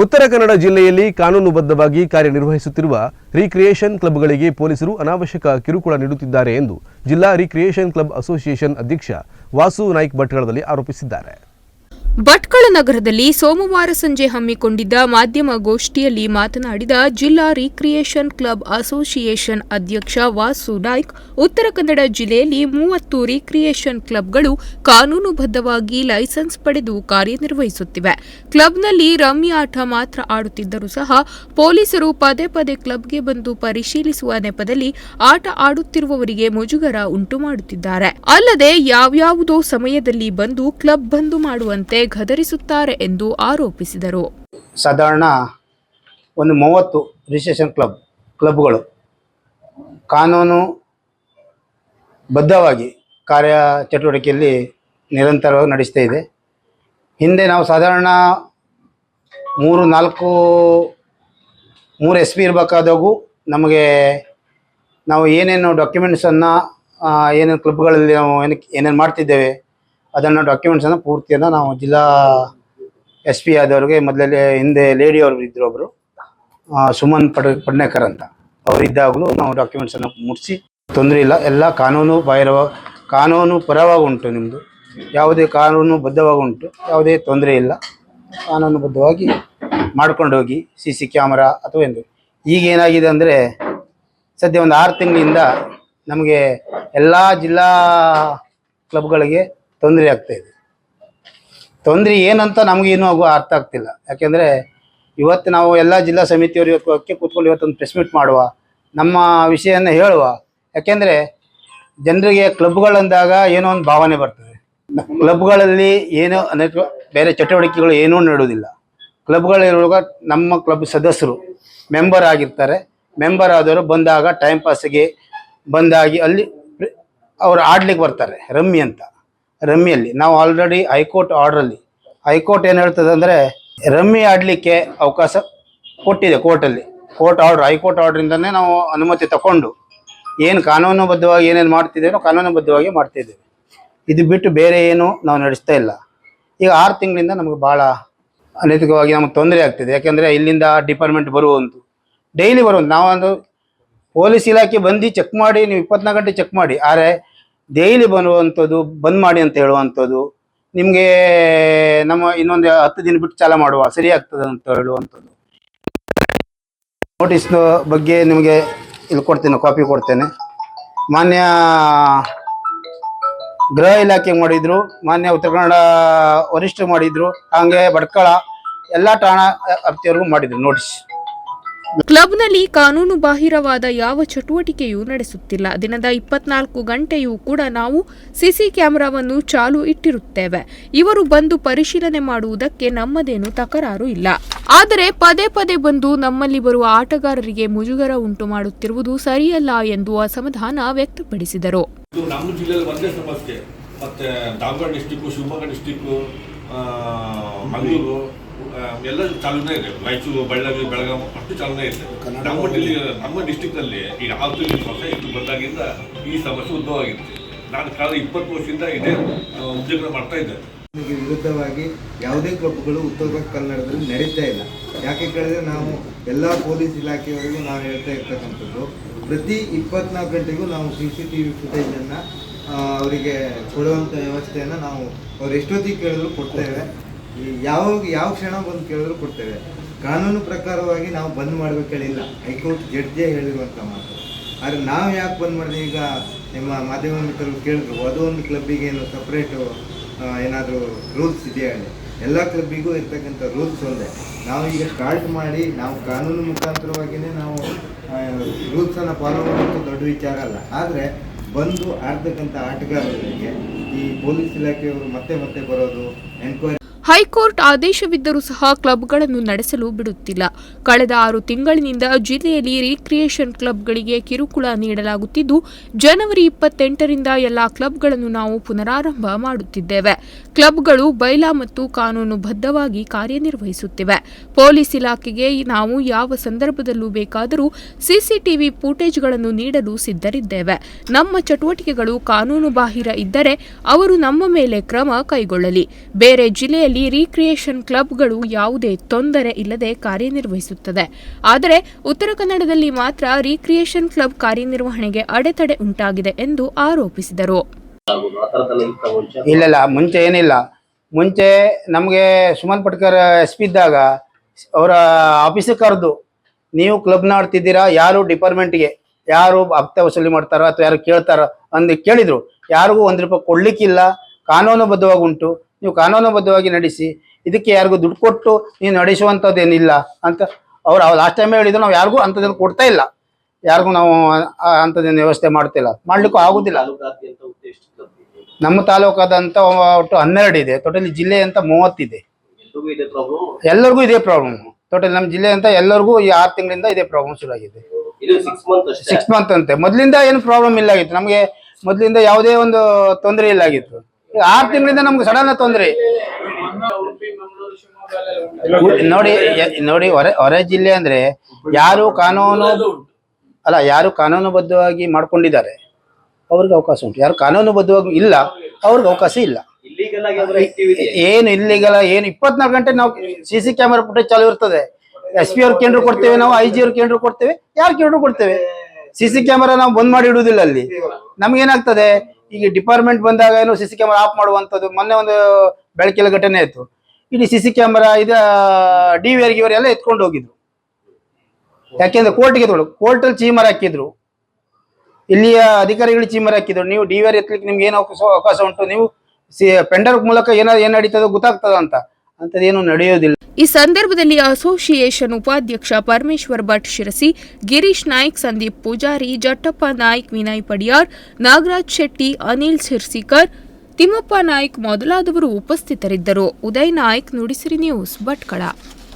ಉತ್ತರ ಕನ್ನಡ ಜಿಲ್ಲೆಯಲ್ಲಿ ಕಾನೂನುಬದ್ಧವಾಗಿ ಕಾರ್ಯನಿರ್ವಹಿಸುತ್ತಿರುವ ರಿಕ್ರಿಯೇಷನ್ ಕ್ಲಬ್ಗಳಿಗೆ ಪೊಲೀಸರು ಅನಾವಶ್ಯಕ ಕಿರುಕುಳ ನೀಡುತ್ತಿದ್ದಾರೆ ಎಂದು ಜಿಲ್ಲಾ ರಿಕ್ರಿಯೇಷನ್ ಕ್ಲಬ್ ಅಸೋಸಿಯೇಷನ್ ಅಧ್ಯಕ್ಷ ವಾಸು ನಾಯ್ಕ್ ಭಟ್ಕಳದಲ್ಲಿ ಆರೋಪಿಸಿದ್ದಾರೆ. ಭಟ್ಕಳ ನಗರದಲ್ಲಿ ಸೋಮವಾರ ಸಂಜೆ ಹಮ್ಮಿಕೊಂಡಿದ್ದ ಮಾಧ್ಯಮ ಗೋಷ್ಠಿಯಲ್ಲಿ ಮಾತನಾಡಿದ ಜಿಲ್ಲಾ ರಿಕ್ರಿಯೇಷನ್ ಕ್ಲಬ್ ಅಸೋಸಿಯೇಷನ್ ಅಧ್ಯಕ್ಷ ವಾಸು ನಾಯ್ಕ್, ಉತ್ತರ ಕನ್ನಡ ಜಿಲ್ಲೆಯಲ್ಲಿ 30 ರಿಕ್ರಿಯೇಷನ್ ಕ್ಲಬ್ಗಳು ಕಾನೂನುಬದ್ಧವಾಗಿ ಲೈಸೆನ್ಸ್ ಪಡೆದು ಕಾರ್ಯನಿರ್ವಹಿಸುತ್ತಿವೆ. ಕ್ಲಬ್ನಲ್ಲಿ ರಮ್ಮಿ ಆಟ ಮಾತ್ರ ಆಡುತ್ತಿದ್ದರೂ ಸಹ ಪೊಲೀಸರು ಪದೇ ಪದೇ ಕ್ಲಬ್ಗೆ ಬಂದು ಪರಿಶೀಲಿಸುವ ನೆಪದಲ್ಲಿ ಆಟ ಆಡುತ್ತಿರುವವರಿಗೆ ಮುಜುಗರ ಉಂಟು ಮಾಡುತ್ತಿದ್ದಾರೆ. ಅಲ್ಲದೆ ಯಾವ್ಯಾವುದೋ ಸಮಯದಲ್ಲಿ ಬಂದು ಕ್ಲಬ್ ಬಂದು ಮಾಡುವಂತೆ ಗದರಿಸುತ್ತಾರೆ ಎಂದು ಆರೋಪಿಸಿದರು. ಸಾಧಾರಣ ಒಂದು 30 ರಿಜಿಸ್ಟ್ರೇಷನ್ ಕ್ಲಬ್ಗಳು ಕಾನೂನು ಬದ್ಧವಾಗಿ ಕಾರ್ಯ ಚಟುವಟಿಕೆಯಲ್ಲಿ ನಿರಂತರವಾಗಿ ನಡೆಸ್ತಾ ಇದೆ. ಹಿಂದೆ ನಾವು ಸಾಧಾರಣ 3 SP ಇರಬೇಕಾದಾಗೂ ನಮಗೆ ನಾವು ಏನೇನು ಡಾಕ್ಯುಮೆಂಟ್ಸನ್ನು ಏನೇನು ಕ್ಲಬ್ಗಳಲ್ಲಿ ನಾವು ಏನೇನು ಮಾಡ್ತಿದ್ದೇವೆ ಅದನ್ನು ಡಾಕ್ಯುಮೆಂಟ್ಸನ್ನು ಪೂರ್ತಿಯನ್ನು ನಾವು ಜಿಲ್ಲಾ SP ಆದವ್ರಿಗೆ ಮೊದಲೇ ಹಿಂದೆ ಲೇಡಿ ಅವರು ಇದ್ದರು, ಒಬ್ಬರು ಸುಮನ್ ಪಡ್ನೇಕರ್ ಅಂತ ಅವರಿದ್ದಾಗಲೂ ನಾವು ಡಾಕ್ಯುಮೆಂಟ್ಸನ್ನು ಮುಟ್ಟಿಸಿ ತೊಂದರೆ ಇಲ್ಲ, ಎಲ್ಲ ಕಾನೂನು ಪರವಾಗಿ ಉಂಟು, ನಿಮ್ಮದು ಯಾವುದೇ ಕಾನೂನು ಬದ್ಧವಾಗಿ ಉಂಟು, ಯಾವುದೇ ತೊಂದರೆ ಇಲ್ಲ, ಕಾನೂನುಬದ್ಧವಾಗಿ ಮಾಡ್ಕೊಂಡು ಹೋಗಿ CC ಕ್ಯಾಮರಾ ಅಥವಾ ಎಂದು. ಈಗ ಏನಾಗಿದೆ ಅಂದರೆ ಸದ್ಯ ಒಂದು 6 ತಿಂಗಳಿಂದ ನಮಗೆ ಎಲ್ಲ ಜಿಲ್ಲಾ ಕ್ಲಬ್ಗಳಿಗೆ ತೊಂದರೆ ಆಗ್ತಾಯಿದೆ. ತೊಂದರೆ ಏನಂತ ನಮಗೇನು ಅರ್ಥ ಆಗ್ತಿಲ್ಲ. ಯಾಕೆಂದರೆ ಇವತ್ತು ನಾವು ಎಲ್ಲ ಜಿಲ್ಲಾ ಸಮಿತಿಯವರು ಇವತ್ತು ಕೂತ್ಕೊಂಡು ಇವತ್ತೊಂದು ಪ್ರೆಸ್ ಮೀಟ್ ಮಾಡುವ, ನಮ್ಮ ವಿಷಯವನ್ನು ಹೇಳುವ. ಯಾಕೆಂದರೆ ಜನರಿಗೆ ಕ್ಲಬ್ಗಳಂದಾಗ ಏನೋ ಒಂದು ಭಾವನೆ ಬರ್ತದೆ. ಕ್ಲಬ್ಗಳಲ್ಲಿ ಏನೋ ಅನೇಕ ಬೇರೆ ಚಟುವಟಿಕೆಗಳು ಏನೂ ನಡೆಯೋದಿಲ್ಲ. ಕ್ಲಬ್ಗಳಿರುವಾಗ ನಮ್ಮ ಕ್ಲಬ್ ಸದಸ್ಯರು ಮೆಂಬರ್ ಆಗಿರ್ತಾರೆ. ಮೆಂಬರ್ ಆದವರು ಬಂದಾಗ ಟೈಮ್ ಪಾಸಿಗೆ ಬಂದಾಗಿ ಅಲ್ಲಿ ಅವರು ಆಡ್ಲಿಕ್ಕೆ ಬರ್ತಾರೆ. ರಮ್ಮಿಯಲ್ಲಿ ನಾವು ಆಲ್ರೆಡಿ ಹೈಕೋರ್ಟ್ ಏನು ಹೇಳ್ತದೆ ಅಂದರೆ ರಮ್ಮಿ ಆಡಲಿಕ್ಕೆ ಅವಕಾಶ ಕೊಟ್ಟಿದೆ ಹೈಕೋರ್ಟ್ ಆರ್ಡ್ರಿಂದನೇ ನಾವು ಅನುಮತಿ ತಗೊಂಡು ಏನು ಕಾನೂನುಬದ್ಧವಾಗಿ ಏನೇನು ಮಾಡ್ತಿದ್ದೇನೋ ಕಾನೂನುಬದ್ಧವಾಗಿ ಮಾಡ್ತಿದ್ದೇವೆ. ಇದು ಬಿಟ್ಟು ಬೇರೆ ಏನು ನಾವು ನಡೆಸ್ತಾ ಇಲ್ಲ. ಈಗ 6 ತಿಂಗಳಿಂದ ನಮಗೆ ಭಾಳ ಅನೈತಿಕವಾಗಿ ನಮಗೆ ತೊಂದರೆ ಆಗ್ತಿದೆ. ಯಾಕೆಂದರೆ ಇಲ್ಲಿಂದ ಡಿಪಾರ್ಟ್ಮೆಂಟ್ ಬರುವಂತು ಡೈಲಿ ನಾವೊಂದು ಪೊಲೀಸ್ ಇಲಾಖೆ ಬಂದು ಚೆಕ್ ಮಾಡಿ, ನೀವು 24 ಗಂಟೆ ಚೆಕ್ ಮಾಡಿ, ಆದರೆ ಡೈಲಿ ಬರುವಂಥದ್ದು ಬಂದ್ ಮಾಡಿ ಅಂತ ಹೇಳುವಂಥದ್ದು, ನಿಮಗೆ ನಮ್ಮ ಇನ್ನೊಂದು 10 ದಿನ ಬಿಟ್ಟು ಚಾಲ ಮಾಡುವ ಸರಿ ಆಗ್ತದೆ ಅಂತ ಹೇಳುವಂಥದ್ದು. ನೋಟಿಸ್ ಬಗ್ಗೆ ನಿಮಗೆ ಇಲ್ಲಿ ಕೊಡ್ತೇನೆ, ಕಾಪಿ ಕೊಡ್ತೇನೆ. ಮಾನ್ಯ ಗೃಹ ಇಲಾಖೆ ಮಾಡಿದ್ರು, ಮಾನ್ಯ ಉತ್ತರ ಕನ್ನಡ ವರಿಷ್ಠರು ಮಾಡಿದ್ರು, ಹಾಗೆ ಭಟ್ಕಳ ಎಲ್ಲ ಠಾಣಾ ವ್ಯಾಪ್ತಿಯವರೆಗೂ ಮಾಡಿದ್ರು ನೋಟಿಸ್. ಕ್ಲಬ್ನಲ್ಲಿ ಕಾನೂನು ಬಾಹಿರವಾದ ಯಾವ ಚಟುವಟಿಕೆಯೂ ನಡೆಸುತ್ತಿಲ್ಲ. ದಿನದ 24 ಗಂಟೆಯೂ ಕೂಡ ನಾವು CC ಕ್ಯಾಮೆರಾವನ್ನು ಚಾಲು ಇಟ್ಟಿರುತ್ತೇವೆ. ಇವರು ಬಂದು ಪರಿಶೀಲನೆ ಮಾಡುವುದಕ್ಕೆ ನಮ್ಮದೇನು ತಕರಾರು ಇಲ್ಲ. ಆದರೆ ಪದೇ ಪದೇ ಬಂದು ನಮ್ಮಲ್ಲಿ ಬರುವ ಆಟಗಾರರಿಗೆ ಮುಜುಗರ ಉಂಟು ಮಾಡುತ್ತಿರುವುದು ಸರಿಯಲ್ಲ ಎಂದು ಅಸಮಾಧಾನ ವ್ಯಕ್ತಪಡಿಸಿದರು. ನಮ್ಮ ಜಿಲ್ಲೆಯಲ್ಲಿ ಒಂದೇ ಸಮಸ್ಯೆ, ಮತ್ತೆ ದಾವಣಗೆರೆ ಡಿಸ್ಟಿಕ್, ಶಿವಮೊಗ್ಗ ಡಿಸ್ಟಿಕ್, ಮಂಗಳೂರು ಎಲ್ಲ ಚಾಲನೆ ಇದೆ. ರಾಯಚೂರು, ಬಳ್ಳಾರಿ, ಬೆಳಗಾವಿ ಅಷ್ಟು ಚಾಲನೆ ಇದೆ. ನಮ್ಮ ಡಿಸ್ಟಿಕ್ನಲ್ಲಿ ಈಗ 6 ವರ್ಷ ಇತ್ತು ಬಂದಾಗಿಂದ ಈ ಸಮಸ್ಯೆ ಉದ್ಭವ ಆಗಿತ್ತು. ನಾನು ಕಳೆದ 20 ವರ್ಷದಿಂದ ಇದೇ ಉದ್ಯೋಗ ಮಾಡ್ತಾ ಇದ್ದೇನೆ. ವಿರುದ್ಧವಾಗಿ ಯಾವುದೇ ಕ್ಲಬ್ಗಳು ಉತ್ತರ ಕನ್ನಡದಲ್ಲಿ ನಡೀತಾ ಇಲ್ಲ. ಯಾಕೆ ಕೇಳಿದ್ರೆ ನಾವು ಎಲ್ಲ ಪೊಲೀಸ್ ಇಲಾಖೆಯವರಿಗೂ ನಾವು ಹೇಳ್ತಾ ಇರ್ತಕ್ಕಂಥದ್ದು, ಪ್ರತಿ 24 ಗಂಟೆಗೂ ನಾವು CCTV ಫುಟೇಜನ್ನು ಅವರಿಗೆ ಕೊಡುವಂಥ ವ್ಯವಸ್ಥೆಯನ್ನು ನಾವು ಅವ್ರು ಎಷ್ಟೊತ್ತಿಗೆ ಕೇಳಿದ್ರು ಕೊಡ್ತೇವೆ. ಯಾವ ಕ್ಷಣ ಬಂದು ಕೇಳಿದ್ರು ಕೊಡ್ತೇವೆ. ಕಾನೂನು ಪ್ರಕಾರವಾಗಿ ನಾವು ಬಂದ್ ಮಾಡಬೇಕೇಳಿಲ್ಲ, ಹೈಕೋರ್ಟ್ ಜಡ್ಜೇ ಹೇಳಿರುವಂಥ ಮಾತು. ಆದರೆ ನಾವು ಯಾಕೆ ಬಂದ್ ಮಾಡಿದೆ? ಈಗ ನಿಮ್ಮ ಮಾಧ್ಯಮ ಮಿತ್ರರು ಕೇಳಿದ್ರು, ಅದೊಂದು ಕ್ಲಬ್ಬಿಗೆ ಏನು ಸಪ್ರೇಟು ಏನಾದರೂ ರೂಲ್ಸ್ ಇದೆಯಾ ಹೇಳಿ. ಎಲ್ಲ ಕ್ಲಬ್ಬಿಗೂ ಇರ್ತಕ್ಕಂಥ ರೂಲ್ಸ್ ಒಂದೇ. ನಾವು ಈಗ ಸ್ಟಾರ್ಟ್ ಮಾಡಿ ನಾವು ಕಾನೂನು ಮುಖಾಂತರವಾಗಿಯೇ ನಾವು ರೂಲ್ಸನ್ನು ಫಾಲೋ ಮಾಡೋದು ದೊಡ್ಡ ವಿಚಾರ ಅಲ್ಲ. ಆದರೆ ಬಂದು ಆಡ್ತಕ್ಕಂಥ ಆಟಗಾರರಿಗೆ ಈ ಪೊಲೀಸ್ ಇಲಾಖೆಯವರು ಮತ್ತೆ ಬರೋದು, ಎನ್ಕ್ವೈರಿ. ಹೈಕೋರ್ಟ್ ಆದೇಶವಿದ್ದರೂ ಸಹ ಕ್ಲಬ್ಗಳನ್ನು ನಡೆಸಲು ಬಿಡುತ್ತಿಲ್ಲ. ಕಳೆದ 6 ತಿಂಗಳಿನಿಂದ ಜಿಲ್ಲೆಯಲ್ಲಿ ರಿಕ್ರಿಯೇಷನ್ ಕ್ಲಬ್ಗಳಿಗೆ ಕಿರುಕುಳ ನೀಡಲಾಗುತ್ತಿದ್ದು, ಜನವರಿ 28ರಿಂದ ಎಲ್ಲ ಕ್ಲಬ್ಗಳನ್ನು ನಾವು ಪುನರಾರಂಭ ಮಾಡುತ್ತಿದ್ದೇವೆ. ಕ್ಲಬ್ಗಳು ಬೈಲಾ ಮತ್ತು ಕಾನೂನುಬದ್ಧವಾಗಿ ಕಾರ್ಯನಿರ್ವಹಿಸುತ್ತಿವೆ. ಪೊಲೀಸ್ ಇಲಾಖೆಗೆ ನಾವು ಯಾವ ಸಂದರ್ಭದಲ್ಲೂ ಬೇಕಾದರೂ CCTV ಫುಟೇಜ್ಗಳನ್ನು ನೀಡಲು ಸಿದ್ಧರಿದ್ದೇವೆ. ನಮ್ಮ ಚಟುವಟಿಕೆಗಳು ಕಾನೂನು ಬಾಹಿರ ಇದ್ದರೆ ಅವರು ನಮ್ಮ ಮೇಲೆ ಕ್ರಮ ಕೈಗೊಳ್ಳಲಿ. ಬೇರೆ ಜಿಲ್ಲೆಯಲ್ಲಿ ರೀಕ್ರಿಯೇಷನ್ ಕ್ಲಬ್ಗಳು ಯಾವುದೇ ತೊಂದರೆ ಇಲ್ಲದೆ ಕಾರ್ಯನಿರ್ವಹಿಸುತ್ತದೆ. ಆದರೆ ಉತ್ತರ ಕನ್ನಡದಲ್ಲಿ ಮಾತ್ರ ರೀಕ್ರಿಯೇಷನ್ ಕ್ಲಬ್ ಕಾರ್ಯನಿರ್ವಹಣೆಗೆ ಅಡೆತಡೆ ಉಂಟಾಗಿದೆ ಎಂದು ಆರೋಪಿಸಿದರು. ಇಲ್ಲ ಮುಂಚೆ ಏನಿಲ್ಲ. ಮುಂಚೆ ನಮಗೆ ಸುಮನ್ ಪಟ್ಕರ್ SP ಇದ್ದಾಗ ಅವರ ಆಫೀಸಿಗೆ ಕರೆದು ನೀವು ಕ್ಲಬ್ ಆಡ್ತಿದ್ದೀರಾ, ಯಾರು ಡಿಪಾರ್ಟ್ಮೆಂಟ್ಗೆ ಯಾರು ಹಪ್ತೆ ವಸೂಲಿ ಮಾಡ್ತಾರೋ ಅಥವಾ ಯಾರು ಕೇಳ್ತಾರೋ ಅಂದು ಕೇಳಿದ್ರು. ಯಾರಿಗೂ ₹1 ಕೊಡ್ಲಿಕ್ಕಿಲ್ಲ, ಕಾನೂನುಬದ್ಧವಾಗಿ ಉಂಟು, ನೀವು ಕಾನೂನುಬದ್ಧವಾಗಿ ನಡೆಸಿ, ಇದಕ್ಕೆ ಯಾರಿಗೂ ದುಡ್ಡು ಕೊಟ್ಟು ನೀವು ನಡೆಸುವಂಥದ್ದೇನಿಲ್ಲ ಅಂತ ಅವ್ರು ಲಾಸ್ಟ್ ಟೈಮೇ ಹೇಳಿದ್ರು. ನಾವು ಯಾರಿಗೂ ಅಂಥದ್ದನ್ನು ಕೊಡ್ತಾ ಇಲ್ಲ, ಯಾರಿಗೂ ನಾವು ಅಂಥದ್ದೇನು ವ್ಯವಸ್ಥೆ ಮಾಡ್ತಿಲ್ಲ, ಮಾಡ್ಲಿಕ್ಕೂ ಆಗುದಿಲ್ಲ. ನಮ್ಮ ತಾಲೂಕಾದಂತ ಒಟ್ಟು 12 ಇದೆ, ಟೋಟಲಿ ಜಿಲ್ಲೆ ಅಂತ 30 ಇದೆ. ಎಲ್ಲರಿಗೂ ಇದೇ ಪ್ರಾಬ್ಲಮ್. ಟೋಟಲ್ ನಮ್ಮ ಜಿಲ್ಲೆ ಅಂತ ಎಲ್ಲರಿಗೂ ಈ 6 ತಿಂಗಳಿಂದ ಇದೇ ಪ್ರಾಬ್ಲಮ್ ಶುರು ಆಗಿದೆ. 6 ಮಂತ್ ಅಂತೆ. ಮೊದಲಿಂದ ಏನು ಪ್ರಾಬ್ಲಮ್ ಇಲ್ಲ ಆಗಿತ್ತು ನಮಗೆ, ಮೊದಲಿಂದ ಯಾವುದೇ ಒಂದು ತೊಂದರೆ ಇಲ್ಲ ಆಗಿತ್ತು. 6 ತಿಂಗಳಿಂದ ನಮ್ಗೆ ಸಡನ್ ತೊಂದರೆ. ನೋಡಿ ಹೊರ ಜಿಲ್ಲೆ ಅಂದ್ರೆ ಯಾರು ಕಾನೂನುಬದ್ಧವಾಗಿ ಮಾಡ್ಕೊಂಡಿದ್ದಾರೆ ಅವ್ರಿಗೆ ಅವಕಾಶ ಉಂಟು, ಯಾರು ಕಾನೂನುಬದ್ಧವಾಗಿ ಇಲ್ಲ ಅವ್ರಿಗೆ ಅವಕಾಶ ಇಲ್ಲ. ಏನು ಇಲ್ಲಿಗಲ್ಲ, ಏನು 24 ಗಂಟೆ ನಾವು CC ಕ್ಯಾಮೆರಾ ಫುಟೇಜ್ ಚಾಲು ಇರ್ತದೆ. SP ಅವ್ರ ಕೇಂದ್ರ ಕೊಡ್ತೇವೆ, ನಾವು IG ಅವ್ರ ಕೇಂದ್ರ ಕೊಡ್ತೇವೆ, ಯಾರು ಕೇಂದ್ರ ಕೊಡ್ತೇವೆ. CC ಕ್ಯಾಮೆರಾ ನಾವು ಬಂದ್ ಮಾಡಿ ಇಡುವುದಿಲ್ಲ. ಅಲ್ಲಿ ನಮ್ಗೇನಾಗ್ತದೆ, ಈಗ ಡಿಪಾರ್ಟ್ಮೆಂಟ್ ಬಂದಾಗ ಏನು CC ಕ್ಯಾಮೆರಾ ಆಫ್ ಮಾಡುವಂಥದ್ದು. ಮೊನ್ನೆ ಒಂದು ಬೆಳಕಿನ ಘಟನೆ ಆಯ್ತು. ಇಡೀ CC ಕ್ಯಾಮೆರಾ DVR ಎಲ್ಲ ಎತ್ಕೊಂಡು ಹೋಗಿದ್ರು. ಯಾಕೆಂದ್ರೆ ಕೋರ್ಟ್ಗೆ ಕೋರ್ಟಲ್ಲಿ ಚೀಮರ್ ಹಾಕಿದ್ರು, ಇಲ್ಲಿಯ ಅಧಿಕಾರಿಗಳು ಚೀಮರ್ ಹಾಕಿದ್ರು. ನೀವು DVR ಎತ್ತಲಿಕ್ಕೆ ನಿಮ್ಗೆ ಏನು ಅವಕಾಶ ಉಂಟು, ನೀವು ಪೆಂಡರ್ ಮೂಲಕ ಏನ್ ನಡೀತದೋ ಗೊತ್ತಾಗ್ತದ ಅಂತದೇನು ನಡೆಯೋದಿಲ್ಲ. ಈ ಸಂದರ್ಭದಲ್ಲಿ ಅಸೋಸಿಯೇಷನ್ ಉಪಾಧ್ಯಕ್ಷ ಪರಮೇಶ್ವರ್ ಭಟ್ ಶಿರಸಿ, ಗಿರೀಶ್ ನಾಯ್ಕ್, ಸಂದೀಪ್ ಪೂಜಾರಿ, ಜಟ್ಟಪ್ಪ ನಾಯ್ಕ್, ವಿನಯ್ ಪಡಿಯಾರ್, ನಾಗರಾಜ್ ಶೆಟ್ಟಿ, ಅನಿಲ್ ಸಿರ್ಸಿಕರ್, ತಿಮ್ಮಪ್ಪ ನಾಯ್ಕ್ ಮೊದಲಾದವರು ಉಪಸ್ಥಿತರಿದ್ದರು. ಉದಯ್ ನಾಯ್ಕ್, ನುಡಿಸಿರಿ ನ್ಯೂಸ್, ಭಟ್ಕಳ.